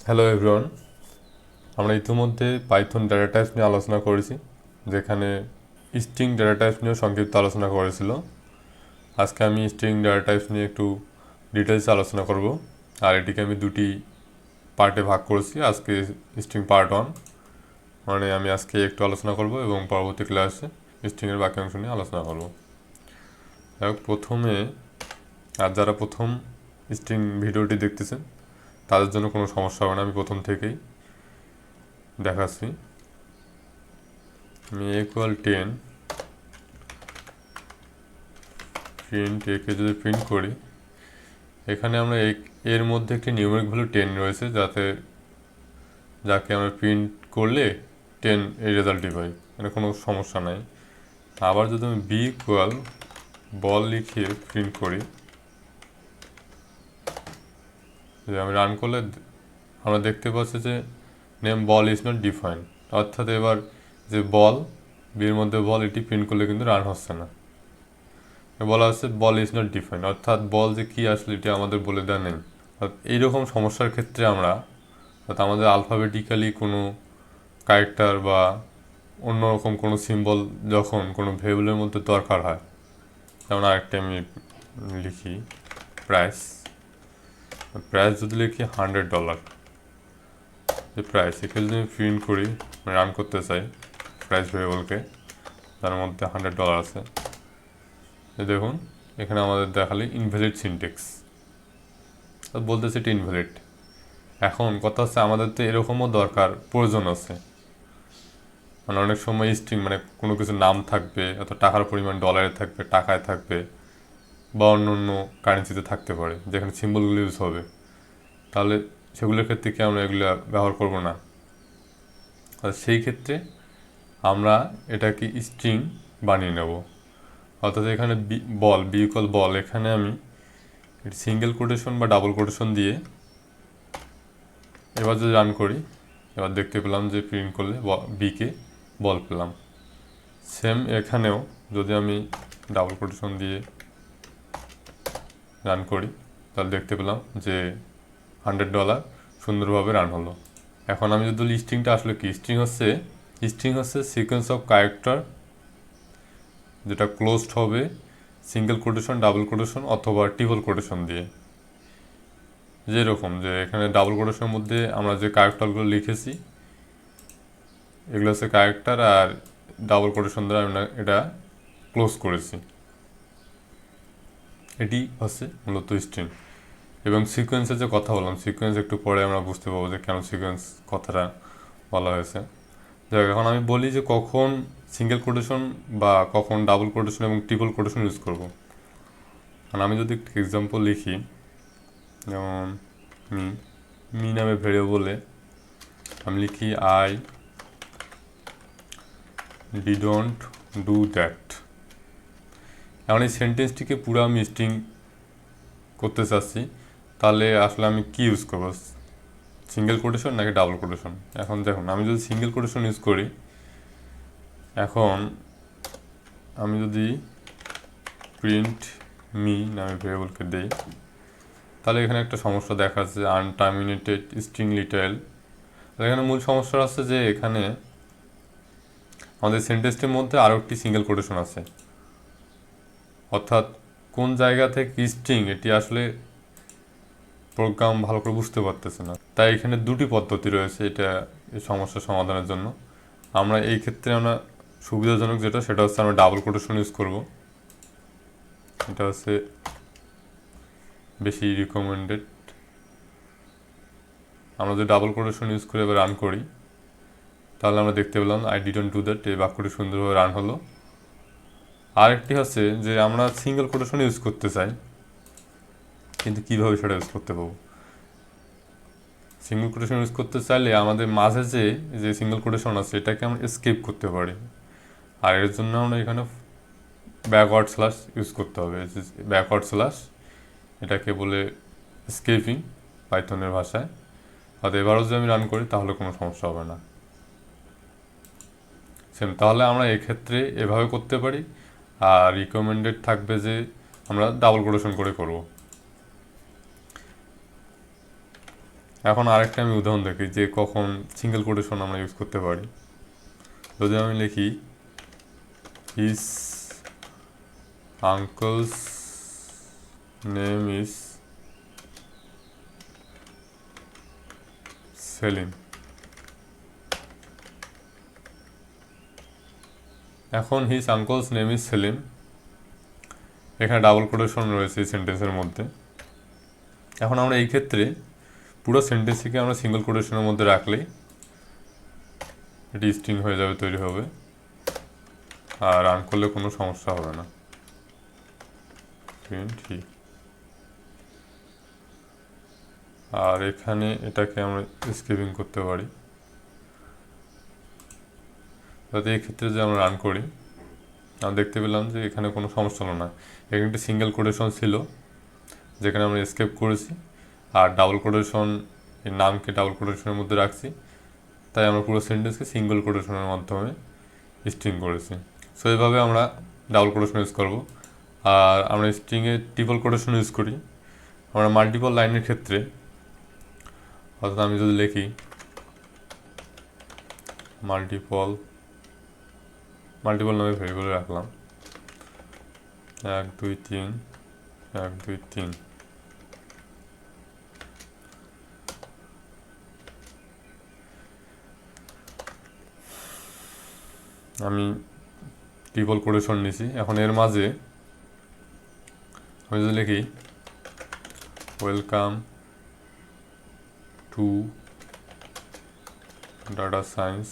Hello everyone, আমরা ইতিমধ্যে Python data types নিয়ে আলোচনা করেছি, যেখানে স্ট্রিং ডেটা টাইপস নিয়েও সংক্ষিপ্ত আলোচনা করেছিল। আজকে আমি স্ট্রিং ডেটা টাইপস নিয়ে একটু ডিটেলসে আলোচনা করব, আর এটিকে আমি দুটি পার্টে ভাগ করেছি। আজকে স্ট্রিং পার্ট 1, মানে আমি আজকে একটু আলোচনা করব এবং পরবর্তী ক্লাসে স্ট্রিংয়ের বাকি অংশ নিয়ে আলোচনা করব। প্রথমে, আর যারা প্রথম স্ট্রিং ভিডিওটি দেখতেছেন তাদের জন্য কোনো সমস্যা হবে না, আমি প্রথম থেকেই দেখাচ্ছি। আমি =10 প্রিন্ট একে যদি প্রিন্ট করি, এখানে আমরা এর মধ্যে একটি নিউমেরিক ভ্যালু 10 রয়েছে, যাকে আমরা প্রিন্ট করলে 10 এই রেজাল্টই পাই, মানে কোনো সমস্যা নাই। আবার যদি আমি বল লিখিয়ে প্রিন্ট করি, যে আমি রান করলে আমরা দেখতে পাচ্ছি যে name ball is not defined, অর্থাৎ এবার যে বল বির মধ্যে বল এটি প্রিন্ট করলে কিন্তু রান হচ্ছে না। বলা হচ্ছে বল ইজ নট ডিফাইন্ড, অর্থাৎ বল যে কী আসলে এটি আমাদের বলে দেওয়া নেই। এইরকম সমস্যার ক্ষেত্রে আমরা আমাদের আলফাবেটিক্যালি কোনো ক্যারেক্টার বা অন্যরকম কোনো সিম্বল যখন কোনো ভেরিয়েবলের মধ্যে দরকার হয়, যেমন আরেকটা আমি লিখি প্রাইস যদি লিখি $100, যে প্রাইস একে যদি আমি প্রিন্ট করি, রান করতে চাই প্রাইস ভেরিয়েবলকে, তার মধ্যে $100 আছে, দেখুন এখানে আমাদের দেখালে ইনভ্যালিড সিনট্যাক্স, বলতেছে এটা ইনভ্যালিড। এখন কথা হচ্ছে আমাদের তো এরকমও দরকার প্রয়োজন আছে, মানে অনেক সময় স্ট্রিং মানে কোনো কিছু নাম থাকবে, অথবা টাকার পরিমাণ ডলারে থাকবে, টাকায় থাকবে, বা অন্য অন্য কারেন্সিতে থাকতে পারে, যেখানে সিম্বলগুলো ইউজ হবে। তাহলে সেগুলোর ক্ষেত্রে কি আমরা এগুলো ব্যবহার করব না? আর সেই ক্ষেত্রে আমরা এটাকে স্ট্রিং বানিয়ে নেব। অর্থাৎ এখানে বল, এখানে আমি সিঙ্গেল কোটেশন বা ডাবল কোটেশন দিয়ে এবার যদি রান করি, এবার দেখতে পেলাম যে প্রিন্ট করলে বিকে বল পেলাম। সেম এখানেও যদি আমি ডাবল কোটেশন দিয়ে রান করি, তাহলে দেখতে পেলাম যে $100 সুন্দরভাবে রান হলো। এখন আমি যদি বলি স্ট্রিংটা আসলে কি, স্ট্রিং হচ্ছে সিকোয়েন্স অফ ক্যারেক্টার, যেটা ক্লোজড হবে সিঙ্গেল কোটেশন, ডাবল কোটেশন অথবা ট্রিপল কোটেশন দিয়ে। যেরকম যে এখানে ডাবল কোটেশনের মধ্যে আমরা যে ক্যারেক্টারগুলো লিখেছি এগুলো হচ্ছে ক্যারেক্টার, আর ডাবল কোটেশন দ্বারা আমরা এটা ক্লোজ করেছি, এটি হচ্ছে মূলত স্ট্রিং। এবং সিকোয়েন্সের যে কথা বললাম, সিকোয়েন্স একটু পরে আমরা বুঝতে পারবো যে কেন সিকোয়েন্স কথাটা বলা হয়েছে। যাই, এখন আমি বলি যে কখন সিঙ্গেল কোটেশন বা কখন ডাবল কোটেশন এবং ট্রিপল কোটেশন ইউজ করব। কারণ আমি যদি একটু এক্সাম্পল লিখি, যেমন মি নামে ভেরিয়েবলে আমি লিখি আই ডিডন্ট ডু দ্যাট। এখন এই সেন্টেন্সটিকে পুরো আমি স্ট্রিং করতে চাচ্ছি, তাহলে আসলে আমি কি ইউজ করবো, সিঙ্গেল কোটেশন নাকি ডাবল কোটেশন? এখন দেখুন, আমি যদি সিঙ্গেল কোটেশন ইউজ করি, এখন আমি যদি প্রিন্ট মি নামে ভেরিয়েবলকে দেই, তাহলে এখানে একটা সমস্যা দেখা যাচ্ছে, আনটার্মিনেটেড স্ট্রিং লিটেল। এখানে মূল সমস্যা আছে যে এখানে আমাদের সেন্টেন্সটির মধ্যে আরও একটি সিঙ্গেল কোটেশন আছে, অর্থাৎ কোন জায়গা থেকে স্ট্রিং এটি আসলে প্রোগ্রাম ভালো করে বুঝতে পারতেছে না। তাই এখানে দুটি পদ্ধতি রয়েছে এটা এই সমস্যা সমাধানের জন্য। আমরা এই ক্ষেত্রে আমরা সুবিধাজনক যেটা, সেটা হচ্ছে আমরা ডাবল কোটেশন ইউজ করব, এটা হচ্ছে বেশি রিকমেন্ডেড। আমরা যদি ডাবল কোটেশন ইউজ করে এবার রান করি, তাহলে আমরা দেখতে পেলাম আই ডিডন্ট ডু দ্যাট, এই বাক্যটি সুন্দরভাবে রান হলো। আরেকটি হচ্ছে যে আমরা সিঙ্গেল কোটেশন ইউজ করতে চাই, কিন্তু কীভাবে সেটা ইউজ করতে পারবো? সিঙ্গেল কোটেশন ইউজ করতে চাইলে আমাদের মাঝে যে সিঙ্গেল কোটেশন আছে এটাকে আমরা স্কিপ করতে পারি, আর এর জন্য আমরা এখানে ব্যাকওয়ার্ড স্ল্যাশ ইউজ করতে হবে। ব্যাকওয়ার্ড স্ল্যাশ এটাকে বলে স্কেপিং পাইথনের ভাষায়। অর্থাৎ এবারও যদি আমি রান করি তাহলে কোনো সমস্যা হবে না। সেম, তাহলে আমরা এক্ষেত্রে এভাবে করতে পারি, আর রিকমেন্ডেড থাকবে যে আমরা ডাবল কোটেশন করে করব। এখন আরেকটা আমি উদাহরণ দেখি যে কখন সিঙ্গেল কোটেশন আমরা ইউজ করতে পারি। যদি আমি লিখি his uncle's name is Salim. এখন his uncle's name is Salim, এখানে ডাবল কোটেশন রয়েছে এই সেন্টেন্সের মধ্যে। এখন আমরা এই ক্ষেত্রে পুরো সেন্টেন্সটিকে আমরা সিঙ্গেল কোটেশনের মধ্যে রাখলেই এটি স্ট্রিং হয়ে যাবে, তৈরি হবে, আর রান করলে কোনো সমস্যা হবে না। প্রিন্ট হি। আর এখানে এটাকে আমরা স্কিপিং করতে পারি, যাতে এই ক্ষেত্রে যে আমরা রান করি আমরা দেখতে পেলাম যে এখানে কোনো সমস্যা হলো না। এখানে একটি সিঙ্গেল কোটেশন ছিল যেখানে আমরা এসকেপ করেছি, আর ডাবল কোটেশন এর নামকে ডাবল কোটেশনের মধ্যে রাখছি, তাই আমরা পুরো সেন্টেন্সকে সিঙ্গেল কোটেশনের মাধ্যমে স্ট্রিং করেছি। সো এইভাবে আমরা ডাবল কোটেশন ইউজ করব। আর আমরা স্ট্রিংয়ে ট্রিপল কোটেশন ইউজ করি আমরা মাল্টিপল লাইনের ক্ষেত্রে। অর্থাৎ আমি যদি লিখি মাল্টিপল নামে ভেরিয়েবল রাখলাম 1 2 3 1 2 3, আমি ট্রিপল কোটেশন নিছি। এখন এর মাঝে আমি যদি লিখি welcome to data science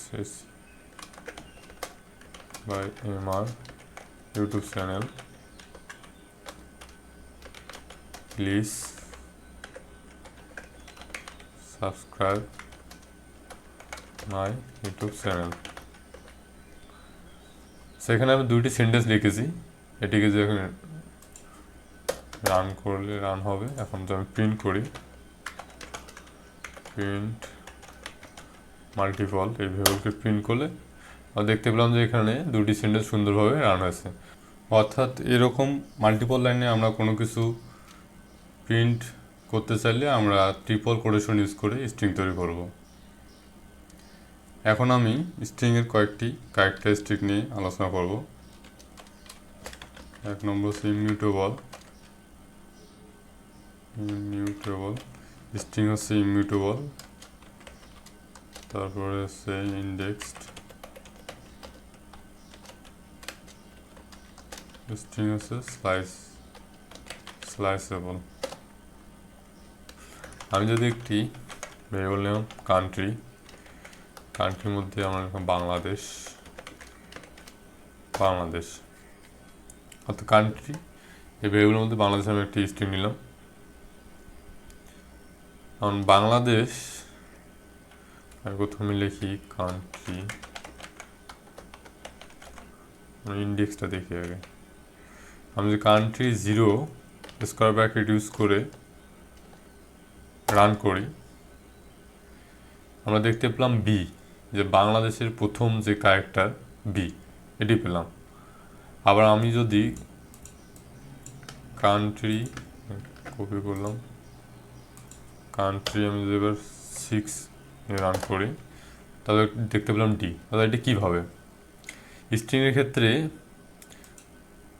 by MR YouTube channel, please subscribe my YouTube channel. সেখানে আমি দুইটি সেন্টেন্স লিখেছি, এটিকে যে রান করলে রান হবে। এখন যদি আমি প্রিন্ট করি প্রিন্ট মাল্টিপল, এই ভেরিয়েবলকে প্রিন্ট করলে আমরা দেখতে পেলাম যে এখানে দুটি সেন্টেন্স সুন্দরভাবে রান হয়েছে। অর্থাৎ এরকম মাল্টিপল লাইনে আমরা কোনো কিছু প্রিন্ট করতে চাইলে আমরা ট্রিপল কোটেশন ইউজ করে স্ট্রিং তৈরি করব। এখন আমি স্ট্রিংয়ের কয়েকটি ক্যারেক্টারিস্টিক নিয়ে আলোচনা করব। 1 নম্বর হচ্ছে ইমিউটেবল। স্ট্রিং হচ্ছে ইমিউটেবল। তারপরে হচ্ছে ইন্ডেক্সড, স্ট্রিং হচ্ছে স্লাইসেবল। আমি যদি একটি ভেরিয়েবল নিলাম কান্ট্রির মধ্যে আমরা লিখলাম বাংলাদেশ। অর্থাৎ কান্ট্রি, এই ভেরিয়েবলের মধ্যে বাংলাদেশ আমি একটি স্ট্রিং নিলাম। কারণ বাংলাদেশ আমি প্রথমে লিখি কান্ট্রি, ইন্ডেক্সটা দেখি আগে। আমি যদি কান্ট্রি 0 স্কোয়ার ব্র্যাকেট ইউজ করে রান করি আমরা দেখতে পেলাম বি, যে বাংলাদেশের প্রথম যে ক্যারেক্টার বি, এটি পেলাম। আবার আমি যদি কান্ট্রি কপি করলাম, আমি যদি এবার 6 রান করি তাহলে দেখতে পেলাম ডি। তাহলে এটি কীভাবে? স্ট্রিংয়ের ক্ষেত্রে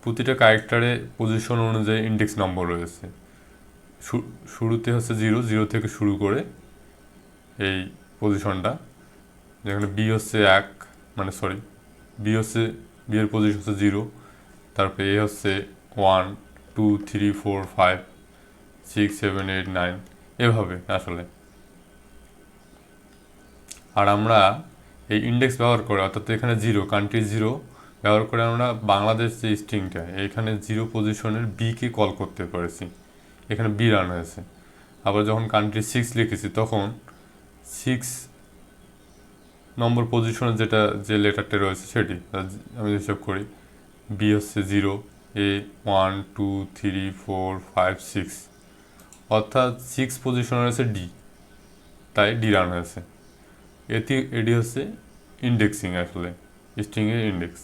প্রতিটা ক্যারেক্টারে পজিশন অনুযায়ী ইন্ডেক্স নম্বর রয়েছে। শুরুতে হচ্ছে 0 থেকে শুরু করে এই পজিশনটা, যেখানে বি হচ্ছে 1, বি এর পজিশন হচ্ছে 0, তারপরে এ হচ্ছে 1 2 3 4 5 6 7 8 9, এভাবে আসলে। আর আমরা এই ইন্ডেক্স ব্যবহার করে, অর্থাৎ এখানে 0 কান্ট্রি 0 ব্যবহার করে আমরা বাংলাদেশ যে স্ট্রিংটা এখানে 0 পজিশনের বিকে কল করতে পেরেছি, এখানে বি রান হয়েছে। আবার যখন কান্ট্রি 6 লিখেছি তখন 6 নম্বর পজিশনে যে লেটারটা রয়েছে সেটি আমি হিসাব করি, বি হচ্ছে 0, এ 1 2 3 4 5 6, অর্থাৎ 6 পজিশনে রয়েছে ডি, তাই ডি রান হয়েছে। এটি হচ্ছে ইন্ডেক্সিং, আসলে স্ট্রিংয়ের ইন্ডেক্স।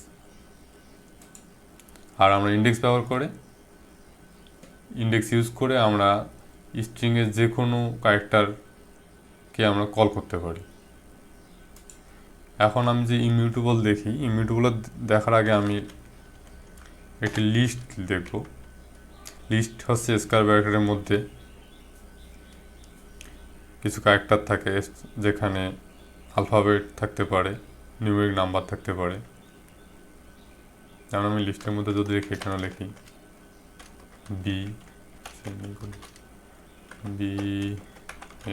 আর আমরা ইন্ডেক্স ব্যবহার করে ইন্ডেক্স ইউজ করে আমরা স্ট্রিংয়ের যে কোনো ক্যারেক্টার কে আমরা কল করতে পারি। এখন আমি যে ইমিউটেবল দেখি, ইমিউটেবল দেখার আগে আমি একটি লিস্ট দেখব। লিস্ট হচ্ছে স্কয়ার ব্র্যাকেটের মধ্যে কিছু ক্যারেক্টার থাকে, যেখানে আলফাবেট থাকতে পারে, নিউমেরিক নাম্বার থাকতে পারে। যেমন আমি লিস্টের মধ্যে যদি লিখি, এখানে লিখি বি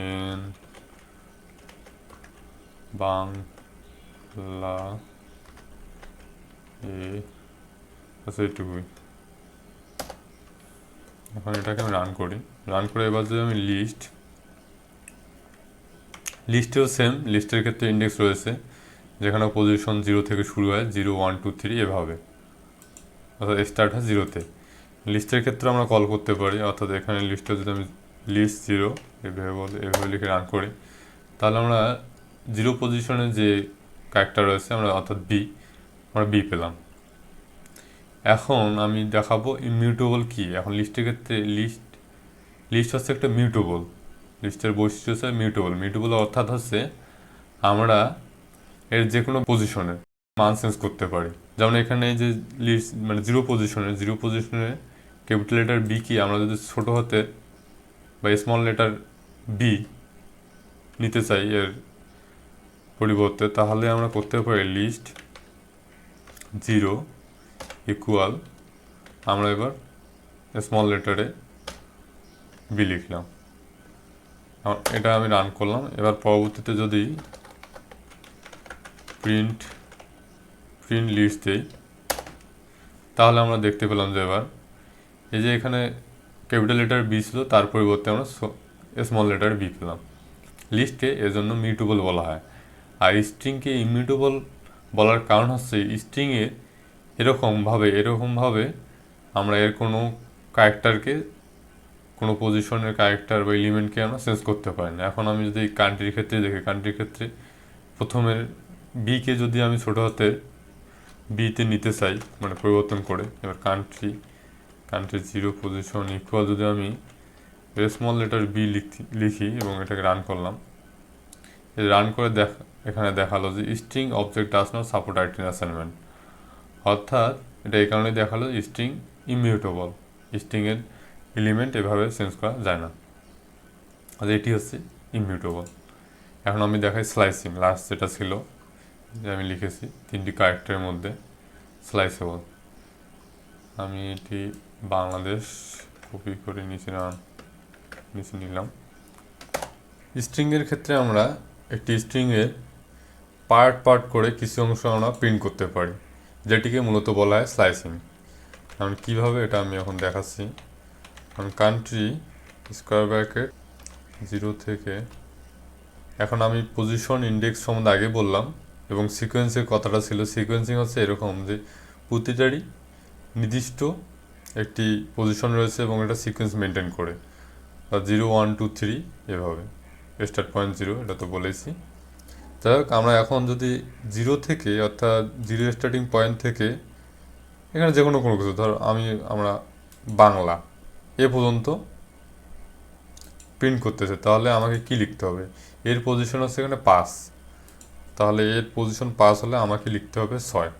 এন বাংলা এইটুকুই। এখন এটাকে আমি রান করি। রান করে এবার যদি আমি লিস্টেও সেম, লিস্টের ক্ষেত্রে ইন্ডেক্স রয়েছে, যেখানে পজিশন 0 থেকে শুরু হয়, 0 1 2 3 এভাবে, অর্থাৎ স্টার্ট হয় 0-তে। লিস্টের ক্ষেত্রে আমরা কল করতে পারি, অর্থাৎ এখানে লিস্টে যদি আমি লিস্ট 0 এভাবে লিখে রান করি, তাহলে আমরা 0 পজিশনে যে ক্যারেক্টার রয়েছে আমরা, অর্থাৎ আমরা বি পেলাম। এখন আমি দেখাবো ইমিউটেবল কি। এখন লিস্টের ক্ষেত্রে লিস্ট হচ্ছে একটা মিউটেবল। লিস্টের বৈশিষ্ট্য হচ্ছে মিউটেবল অর্থাৎ হচ্ছে আমরা এর যে কোনো পজিশনে মান চেঞ্জ করতে পারি। যেমন এখানে যে লিস্ট মানে 0 পজিশনে ক্যাপিটাল লেটার বি কি আমরা যদি ছোট হাতে বা স্মল লেটার বি নিতে চাই এর পরিবর্তে, তাহলে আমরা করতে পারি লিস্ট 0 ইকুয়াল, আমরা এবার স্মল লেটারে বি লিখলাম। এটা আমি রান করলাম। এবার পরবর্তীতে যদি প্রিন্ট লিস্ট দেই, তাহলে আমরা দেখতে পেলাম যে এবার এই যে এখানে ক্যাপিটাল লেটার বি ছিল, তার পরিবর্তে আমরা স্মল লেটার বি পেলাম। লিস্টকে এজন্য মিউটেবল বলা হয়। আর স্ট্রিংকে ইমিউটেবল বলার কারণ হচ্ছে স্ট্রিংয়ে এরকমভাবে আমরা এর কোনো ক্যারেক্টারকে, কোনো পজিশনের ক্যারেক্টার বা এলিমেন্টকে আমরা চেঞ্জ করতে পারি না। এখন আমি যদি কান্ট্রির ক্ষেত্রে দেখি, কান্ট্রির ক্ষেত্রে প্রথমের বিকে যদি আমি ছোটো হাতে বিতে নিতে চাই, মানে পরিবর্তন করে, এবার কান্ট্রি 0 পজিশন ইকুয়াল যদি আমি স্মল লেটার বি লিখি এবং এটাকে রান করলাম, রান করে এখানে দেখালো যে string object does not support item assignment. অর্থাৎ এটা এই কারণে দেখালো স্ট্রিং ইমিউটেবল, স্ট্রিংয়ের এলিমেন্ট এভাবে চেঞ্জ করা যায় না, আর এটি হচ্ছে ইমিউটেবল। এখন আমি দেখাই স্লাইসিং। লাস্ট যেটা ছিল যে আমি লিখেছি 3টি ক্যারেক্টারের মধ্যে স্লাইসেবল। আমি এটি বাংলাদেশ কপি করে নিচে নিলাম। স্ট্রিংয়ের ক্ষেত্রে আমরা একটি স্ট্রিংয়ের পার্ট করে কিছু অংশ আমরা প্রিন্ট করতে পারি, যেটিকে মূলত বলা হয় স্লাইসিং। এখন কীভাবে এটা আমি এখন দেখাচ্ছি। এখন কান্ট্রি স্কয়ার ব্র্যাকেট 0 থেকে, এখন আমি পজিশন ইন্ডেক্স সম্বন্ধে আগে বললাম এবং সিকোয়েন্সের কথাটা ছিল। সিকোয়েন্সিং হচ্ছে এরকম যে প্রতিটারই নির্দিষ্ট একটি পজিশন রয়েছে এবং এটা সিকোয়েন্স মেনটেন করে, 0 1 2 3 এভাবে, স্টার্ট পয়েন্ট 0, এটা তো বলেছি। যাই হোক, আমরা এখন যদি 0 থেকে, অর্থাৎ 0 স্টার্টিং পয়েন্ট থেকে, এখানে যে কোনো কিছু ধর আমরা বাংলা এ পর্যন্ত প্রিন্ট করতেছে, তাহলে আমাকে কি লিখতে হবে? এর পজিশন হচ্ছে এখানে 5, তাহলে এর পজিশন 5 হলে আমাকে লিখতে হবে 6।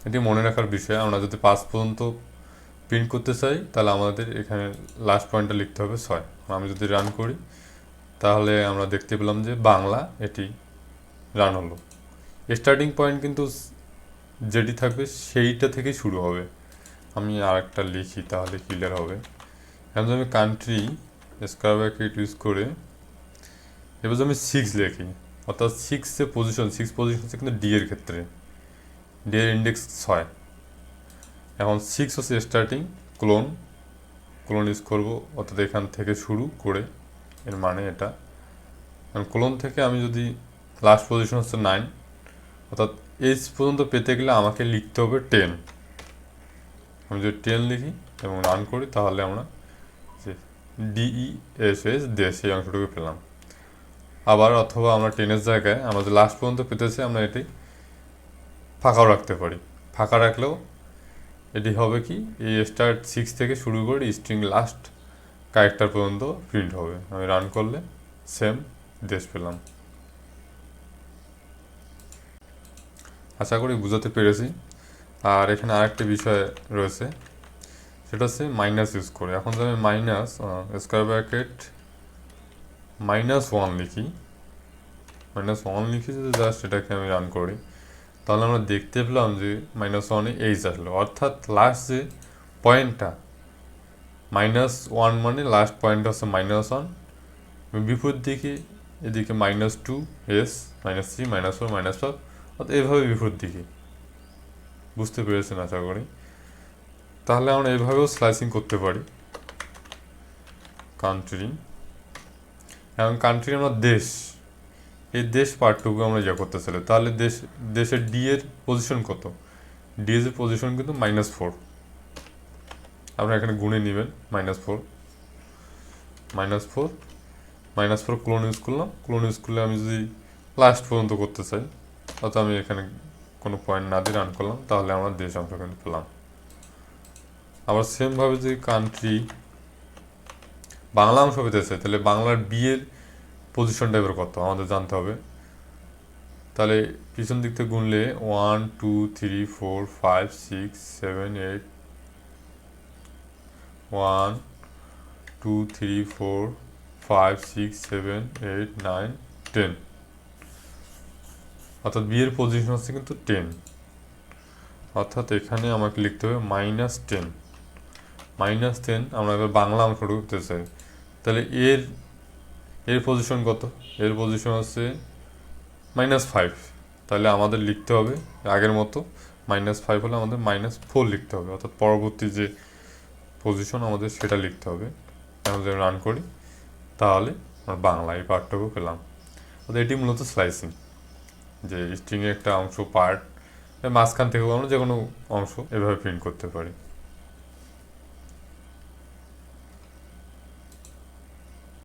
এটি মনে রাখার বিষয়। আমরা যদি 5 পর্যন্ত প্রিন্ট করতে চাই, তাহলে আমাদের এখানে লাস্ট পয়েন্টটা লিখতে হবে 6। আমি যদি রান করি, তাহলে আমরা দেখতে পেলাম যে বাংলা এটি রান হলো। স্টার্টিং পয়েন্ট কিন্তু যেটি থাকবে সেইটা থেকেই শুরু হবে। আমি আরেকটা লিখি, তাহলে ক্লিয়ার হবে। এখন আমি কান্ট্রি স্কয়ার ব্র্যাকেট ইউজ করে এবার আমি 6 লিখি, অর্থাৎ 6 পজিশন হচ্ছে কিন্তু ডি এর ক্ষেত্রে, ডি এর ইন্ডেক্স 6। এখন 6 হচ্ছে স্টার্টিং, ক্লোন ইউজ করবো, অর্থাৎ এখান থেকে শুরু করে, এর মানে এটা। ক্লোন থেকে আমি যদি লাস্ট পজিশন হচ্ছে 9, অর্থাৎ এইচ পর্যন্ত পেতে গেলে আমাকে লিখতে হবে 10। আমি যদি 10 লিখি এবং রান করি, তাহলে আমরা যে DESS সেই অংশটুকু পেলাম। আবার অথবা আমরা 10-এর জায়গায় আমরা যে লাস্ট পর্যন্ত পেতেছি, আমরা এটি ফাঁকাও রাখতে পারি। ফাঁকা রাখলেও এটি হবে কি, এই স্টার্ট 6 থেকে শুরু করে স্ট্রিং লাস্ট ক্যারেক্টার পর্যন্ত প্রিন্ট হবে। আমি রান করলে সেম দেশ পেলাম। আশা করি বুঝাতে পেরেছি। আর এখানে আরেকটা বিষয় রয়েছে, সেটা হচ্ছে মাইনাস ইউজ করে। এখন যদি আমি মাইনাস স্কোয়ার ব্র্যাকেট -1 লিখি, -1 লিখি যদি জাস্ট এটাকে আমি রান করি, তাহলে আমরা দেখতে পেলাম যে -1-এ এইচ আসলো, অর্থাৎ লাস্ট যে পয়েন্টটা -1 মানে লাস্ট পয়েন্ট হচ্ছে -1, বিপরীত দিকে এদিকে -2 এস, -3, -4, -5, অর্থাৎ এইভাবে বিপরীত দিকে। বুঝতে পেরেছেন আশা করি। তাহলে আমরা এইভাবেও স্লাইসিং করতে পারি। কান্ট্রি, এখন কান্ট্রি আমরা দেশ, এই দেশ পার্টটুকু আমরা ইয়ে করতে চাইলে, তাহলে দেশের ডি এর পজিশন কত? ডি এর পজিশন কিন্তু -4। আপনারা এখানে গুণে নেবেন, -4, -4 ক্লোন ইউজ করলাম। ক্লোন ইউজ করলে আমি যদি লাস্ট পর্যন্ত করতে চাই, অর্থাৎ আমি এখানে কোনো পয়েন্ট না দিয়ে রান করলাম, তাহলে আমরা দেশ অংশ কিন্তু পেলাম। আবার সেমভাবে যদি কান্ট্রি বাংলা অংশ পেতে চাই, তাহলে বাংলার বি এর পজিশনটা এবার কত আমাদের জানতে হবে। তাহলে পিছন দিক থেকে গুনলে 1 2 3 4 5 6 7 8, 1 2 3 4 5 6 7 8 9 10, অর্থাৎ বি এর পজিশন হচ্ছে কিন্তু 10। অর্থাৎ এখানে আমাকে লিখতে হবে -10। -10 আমরা এবার বাংলা অংশ ঢুকতে চাই, তাহলে এর পজিশন কত? এর পজিশন হচ্ছে -5। তাহলে আমাদের লিখতে হবে আগের মতো, -5 হলে আমাদের -4 লিখতে হবে, অর্থাৎ পরবর্তী যে পজিশন আমাদের সেটা লিখতে হবে। এখন যদি রান করি, তাহলে আমরা বাংলা এই পার্টটুকু পেলাম। অর্থাৎ এটি মূলত স্লাইসিং, যে স্ট্রিংয়ের একটা অংশ পার্ট মাঝখান থেকে আমরা যে কোনো অংশ এভাবে প্রিন্ট করতে পারি।